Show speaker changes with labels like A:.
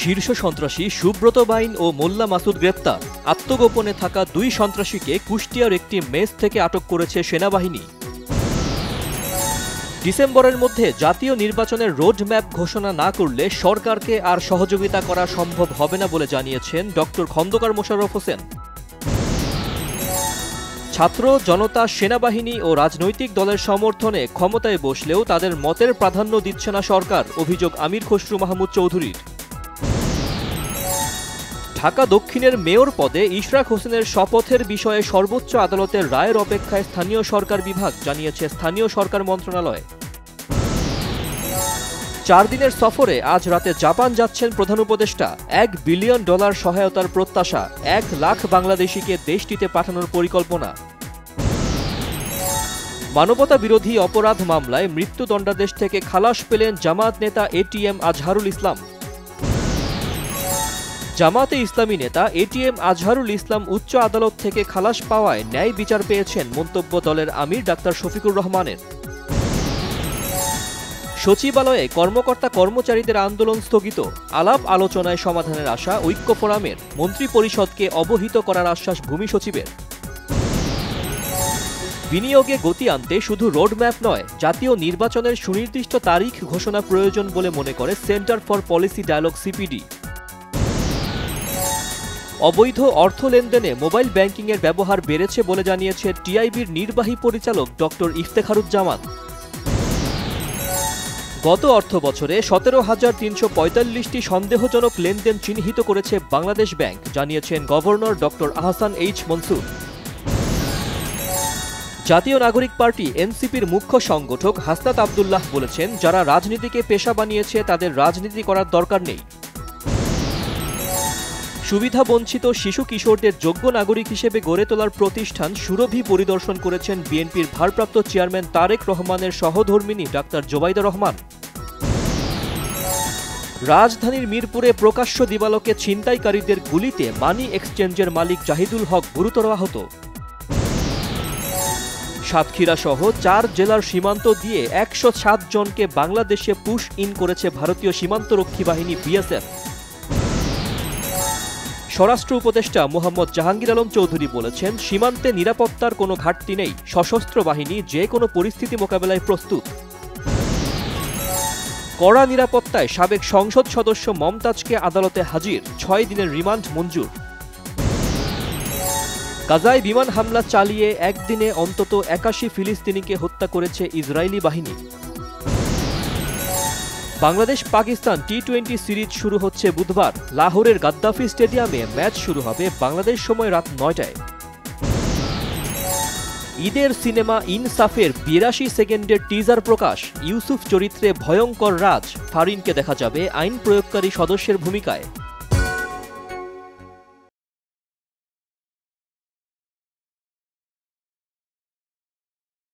A: শীর্ষ সন্ত্রাসী সুব্রত বাইন ও মোল্লা মাসুদ গ্রেপ্তার। আত্মগোপনে থাকা দুই সন্ত্রাসীকে কুষ্টিয়ার একটি মেস থেকে আটক করেছে সেনাবাহিনী। ডিসেম্বরের মধ্যে জাতীয় নির্বাচনের রোডম্যাপ ঘোষণা না করলে সরকারকে আর সহযোগিতা করা সম্ভব হবে না বলে জানিয়েছেন ডক্টর খন্দকার মোশাররফ হোসেন। ছাত্র জনতা সেনাবাহিনী ও রাজনৈতিক দলের সমর্থনে ক্ষমতায় বসলেও তাদের মতের প্রাধান্য দিচ্ছে না সরকার, অভিযোগ আমির খসরু মাহমুদ চৌধুরীর। ঢাকা দক্ষিণের মেয়র পদে ইশরাক হোসেনের শপথের বিষয়ে সর্বোচ্চ আদালতের রায়ের অপেক্ষায় স্থানীয় সরকার বিভাগ, জানিয়েছে স্থানীয় সরকার মন্ত্রণালয়। 4 দিনের সফরে আজ রাতে জাপান যাচ্ছেন প্রধান উপদেষ্টা। $1 বিলিয়ন সহায়তার প্রত্যাশা, 1 লাখ বাংলাদেশিকে দেশটিতে পাঠানোর পরিকল্পনা। মানবতা বিরোধী অপরাধ মামলায় মৃত্যুদণ্ডাদেশ থেকে খালাস পেলেন জামায়াত নেতা এটিএম আজহারুল ইসলাম। জামায়াতে ইসলামী নেতা এটিএম আজহারুল ইসলাম উচ্চ আদালত থেকে খালাস পাওয়ায় ন্যায় বিচার পেয়েছেন, মন্তব্য দলের আমির ডাক্তার শফিকুর রহমানের। সচিবালয়ে কর্মকর্তা কর্মচারীদের আন্দোলন স্থগিত, আলাপ আলোচনায় সমাধানের আশা ঐক্য ফোরামের, মন্ত্রী পরিষদকে অবহিত করার আশ্বাস ভূমি সচিবের। বিনিয়োগে গতি আনতে শুধু রোডম্যাপ নয়, জাতীয় নির্বাচনের সুনির্দিষ্ট তারিখ ঘোষণা প্রয়োজন বলে মনে করে centre for policy dialogue CPD. অবৈধ অর্থ লেনদেনে মোবাইল ব্যাংকিংয়ের ব্যবহার বেড়েছে বলে জানিয়েছে টিআইবির নির্বাহী পরিচালক ডক্টর ইফতেখারুজ্জামান। গত অর্থবছরে 17,345টি সন্দেহজনক লেনদেন চিহ্নিত করেছে বাংলাদেশ ব্যাংক, জানিয়েছেন governor doctor Ahsan H Mansur. জাতীয় নাগরিক পার্টি এনসিপির মুখ্য সংগঠক হাসনাত আব্দুল্লাহ বলেছেন, যারা রাজনীতিকে পেশা বানিয়েছে তাদের রাজনীতি করার দরকার নেই। সুবিধা বঞ্চিত শিশু কিশোরদের যোগ্য নাগরিক হিসেবে গড়ে তোলার প্রতিষ্ঠান সুরভি পরিদর্শন করেছেন বিএনপির ভারপ্রাপ্ত চেয়ারম্যান তারেক রহমানের সহধর্মিণী ডাক্তার জোবাইদা রহমান। রাজধানীর মিরপুরে প্রকাশ্য দিবালোকে ছিনতাইকারীদের গুলিতে মানি এক্সচেঞ্জের মালিক জাহিদুল হক গুরুতর আহত। সাতক্ষীরা সহ 4 জেলার সীমান্ত দিয়ে 107 জনকে বাংলাদেশে পুশ ইন করেছে ভারতীয় সীমান্তরক্ষী বাহিনী বিএসএফ। স্বরাষ্ট্র উপদেষ্টা মোহাম্মদ জাহাঙ্গীর আলম চৌধুরী বলেছেন, সীমান্তে নিরাপত্তার কোনো ঘাটতি নেই, সশস্ত্র বাহিনী যে কোনো পরিস্থিতি মোকাবেলায় প্রস্তুত। কড়া নিরাপত্তায় সাবেক সংসদ সদস্য মমতাজকে আদালতে হাজির, 6 দিনের রিমান্ড মঞ্জুর। গাজায় বিমান হামলা চালিয়ে একদিনে অন্তত 81 ফিলিস্তিনিকে হত্যা করেছে ইসরায়েলি বাহিনী। বাংলাদেশ পাকিস্তান টি-20 সিরিজ শুরু হচ্ছে বুধবার। লাহোরের গাদ্দাফি স্টেডিয়ামে ম্যাচ শুরু হবে বাংলাদেশ সময় রাত 9টায়। ঈদের সিনেমা ইনসাফের 82 সেকেন্ডের টিজার প্রকাশ। ইউসুফ চরিত্রে ভয়ঙ্কর রাজ ফারিনকে দেখা যাবে আইন প্রয়োগকারী সদস্যের ভূমিকায়।